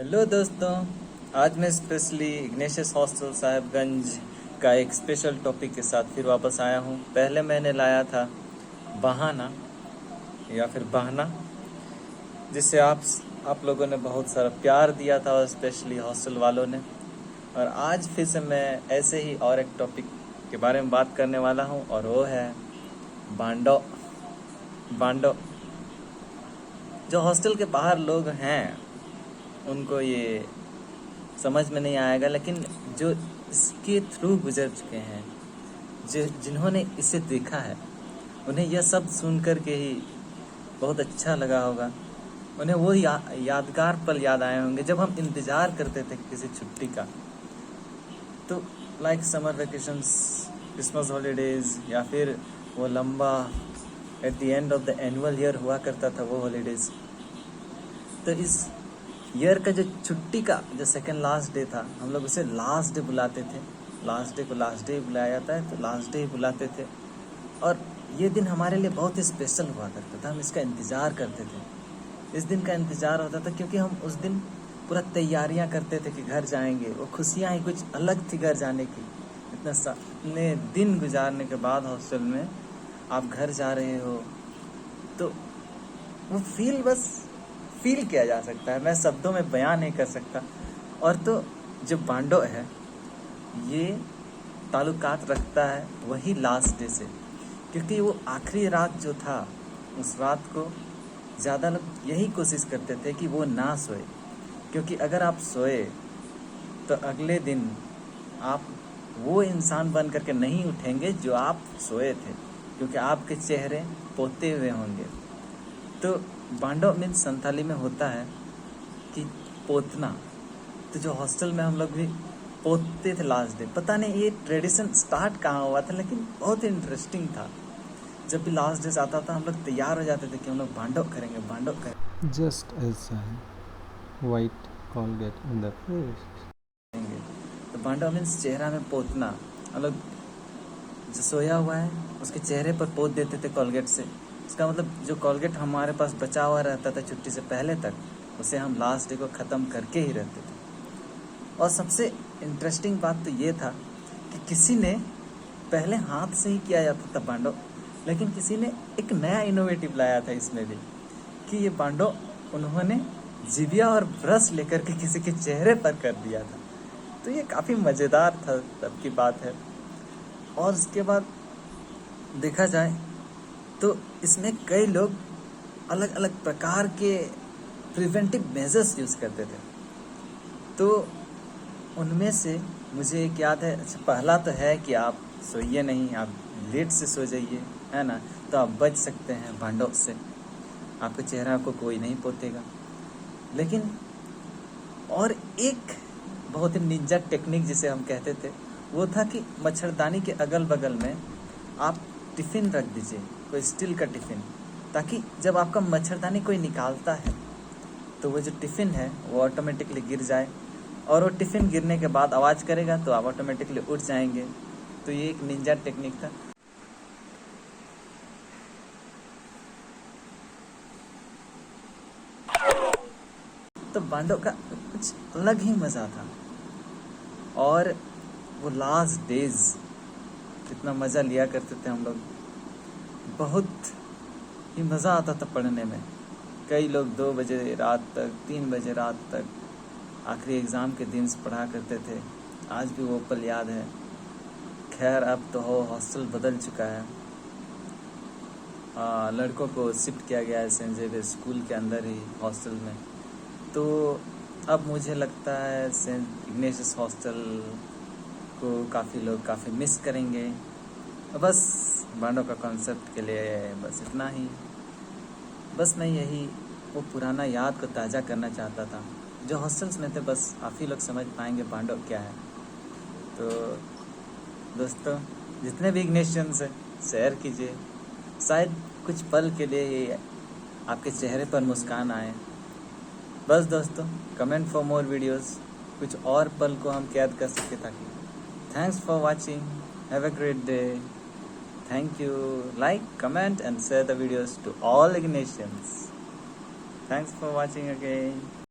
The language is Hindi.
हेलो दोस्तों, आज मैं स्पेशली इग्नेशियस हॉस्टल साहिबगंज का एक स्पेशल टॉपिक के साथ फिर वापस आया हूँ। पहले मैंने लाया था बहाना या फिर बहाना, जिससे आप लोगों ने बहुत सारा प्यार दिया था और स्पेशली हॉस्टल वालों ने। और आज फिर से मैं ऐसे ही और एक टॉपिक के बारे में बात करने वाला हूँ और वो है बांडो। बांडो जो हॉस्टल के बाहर लोग हैं उनको ये समझ में नहीं आएगा, लेकिन जो इसके थ्रू गुजर चुके हैं, जिन्होंने इसे देखा है, उन्हें यह सब सुन कर के ही बहुत अच्छा लगा होगा। उन्हें वो यादगार पल याद आए होंगे जब हम इंतज़ार करते थे किसी छुट्टी का। तो like summer vacations, Christmas holidays, या फिर वो लंबा at the end of the annual year हुआ करता था वो हॉलीडेज़। तो इस ईयर का जो छुट्टी का जो सेकंड लास्ट डे था, हम लोग उसे लास्ट डे बुलाते थे। लास्ट डे को लास्ट डे बुलाया जाता है, तो लास्ट डे ही बुलाते थे। और ये दिन हमारे लिए बहुत ही स्पेशल हुआ करता था। हम इसका इंतज़ार करते थे। इस दिन का इंतज़ार होता था क्योंकि हम उस दिन पूरा तैयारियां करते थे कि घर जाएंगे। वो खुशियां ही कुछ अलग थी घर जाने की। इतने दिन गुजारने के बाद हॉस्टल में आप घर जा रहे हो, तो वो फील किया जा सकता है, मैं शब्दों में बयान नहीं कर सकता। और तो जो बांडो है, ये ताल्लुकात रखता है वही लास्ट डे से, क्योंकि वो आखिरी रात जो था, उस रात को ज़्यादा लोग यही कोशिश करते थे कि वो ना सोए, क्योंकि अगर आप सोए तो अगले दिन आप वो इंसान बन करके नहीं उठेंगे जो आप सोए थे, क्योंकि आपके चेहरे पोते हुए होंगे। तो बांडो मीन्स संथाली में होता है कि पोतना। तो जो हॉस्टल में हम लोग भी पोतते थे लास्ट डे। पता नहीं ये ट्रेडिशन स्टार्ट कहाँ हुआ था, लेकिन बहुत इंटरेस्टिंग था। जब भी लास्ट डे आता था, हम लोग तैयार हो जाते थे कि हम लोग बांडो करेंगे। Just as I white Colgate in the face. तो बांडो मीन्स चेहरा में पोतना। हम लोग जो सोया हुआ है उसके चेहरे पर पोत देते थे कोलगेट से। इसका मतलब जो कोलगेट हमारे पास बचा हुआ रहता था छुट्टी से पहले तक, उसे हम लास्ट डे को ख़त्म करके ही रहते थे। और सबसे इंटरेस्टिंग बात तो ये था कि किसी ने पहले हाथ से ही किया जाता था बांडो, लेकिन किसी ने एक नया इनोवेटिव लाया था इसमें भी, कि ये बांडो उन्होंने जीविया और ब्रश लेकर के किसी के चेहरे पर कर दिया था। तो ये काफ़ी मज़ेदार था, तब की बात है। और उसके बाद देखा जाए तो इसमें कई लोग अलग अलग प्रकार के प्रिवेंटिव मेजर्स यूज़ करते थे। तो उनमें से मुझे एक याद है। अच्छा, पहला तो है कि आप सोइए नहीं, आप लेट से सो जाइए, है ना, तो आप बच सकते हैं बांडो से। आपके चेहरा को कोई नहीं पोतेगा। लेकिन और एक बहुत ही निंजा टेक्निक जिसे हम कहते थे, वो था कि मच्छरदानी के अगल बगल में आप टिफ़िन रख दीजिए, कोई स्टील का टिफ़िन, ताकि जब आपका मच्छरदानी कोई निकालता है तो वो जो टिफ़िन है वो ऑटोमेटिकली गिर जाए, और वो टिफ़िन गिरने के बाद आवाज़ करेगा तो आप ऑटोमेटिकली उठ जाएंगे। तो ये एक निंजा टेक्निक था। तो बांडो का कुछ अलग ही मज़ा था। और वो लास्ट डेज कितना मज़ा लिया करते थे हम लोग। बहुत ही मज़ा आता था पढ़ने में। कई लोग 2 बजे रात तक, 3 बजे रात तक आखिरी एग्ज़ाम के दिन पढ़ा करते थे। आज भी वो पल याद है। खैर, अब तो हॉस्टल बदल चुका है। लड़कों को शिफ्ट किया गया है सेंट जेवियर स्कूल के अंदर ही हॉस्टल में। तो अब मुझे लगता है सेंट इग्नेशियस हॉस्टल को काफ़ी लोग काफ़ी मिस करेंगे। बस बांडो का कॉन्सेप्ट के लिए बस इतना ही। बस मैं यही वो पुराना याद को ताज़ा करना चाहता था। जो हॉस्टल्स में थे, बस आप ही लोग समझ पाएंगे बांडो क्या है। तो दोस्तों, जितने भी इग्नेशियंस हैं, शेयर कीजिए। शायद कुछ पल के लिए ये आपके चेहरे पर मुस्कान आए। बस दोस्तों, कमेंट फॉर मोर वीडियोस, कुछ और पल को हम कैद कर सके ताकि। Thanks for watching, have a great day, thank you. Like, comment and share the videos to all Ignatians. Thanks for watching again.